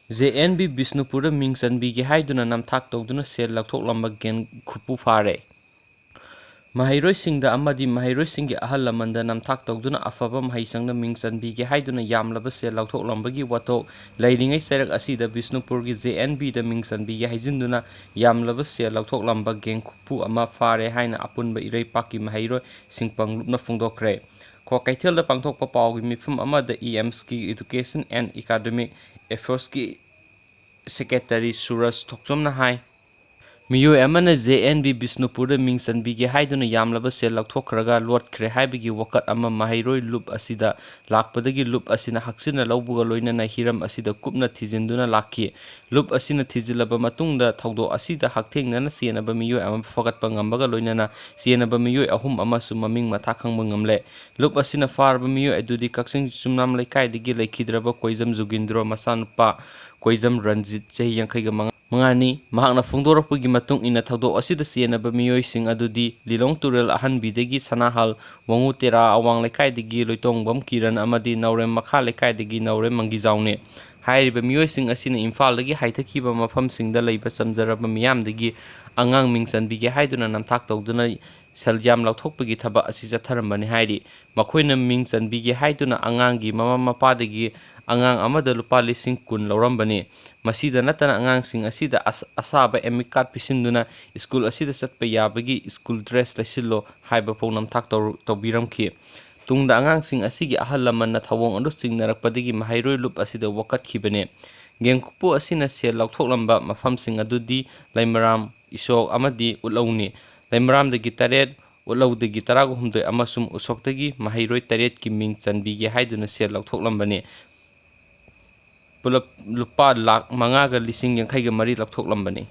JNB Bisnupura Ming chanbige heiduna namthak tawduna sel laothok gen khupu phare. Mahiroisingda amadi mahiroisingi ahal lamanda namthak tawduna afaba mahisangna Ming chanbige haiduna yamlaba sel laothok wathok leiringai sairak asida Bisnupurgi JNB da Ming chanbige haijinduna yamlaba sel laothok gen khupu ama phare haina apunba ireipaki mahiroi singpanglupna phongdokre. Ko kaithelda pangthokpa pawgi mifum amada EMS ki Education and Academic Affairs ki Secretary Suraj Thokchomna hai Miyoi amana JNB Bisnupura Ming chanbige haiduna yamlaba sel laothokraga lotkre haibigi wakat ama mahiroi loop asida lakpadagi loop asina haksina lawbuga loinana hiram asida kupna thijinduna lakhi loop asina thijilaba matungda thawdo asida hakthengnana sienaba miyoi ama fagatpa ngambaga loinana sienaba miyoi ahum amasu maming matha khangba ngamle loop asina farba miyoi adudi kaksing chumnam leikaidagi leikhidraba koizam jugindro masanupa koizam ranjit chahi yankaiga mangani mahakna phongdorakpagi matung ina thawdok asida sienaba miyoising adudi lilong turel ahanbidagi sanahal wangu tera awang lekaidagi loitongbam kiran amadi naurem makha lekaidagi naurem mangijaune hairiba miyoising asina imphaldagi haithakiba mafamsingda leiba chamjaraba miyamdagi angang Ming chanbige haiduna namthak tawduna saljam laothokpagi thaba asi chatharambani hairi makhoina Ming chanbige haiduna angangi mama mapadagi angang amada lupa lising kun laurambani masida natana angangsing asida asaba emikat pisinduna school asida chatpa yabagi school dress lesillo haiba pau namthak tawbiramki tungda angangsing asigi ahal lamanna thawong adu chingnarakpadagi mahairoi loop asida wakatkhibane gengkupu asina sel laothokamba mafamsing adudi laimaram isok amadi ulauni laimaramdagi taret ulaudagi taraguhumdoi amasum usoktagi mahairoi taret ki Ming chanbige haiduna sel laothokambani pulap lupa lakh mangaga lising yankaiga mari laothokambani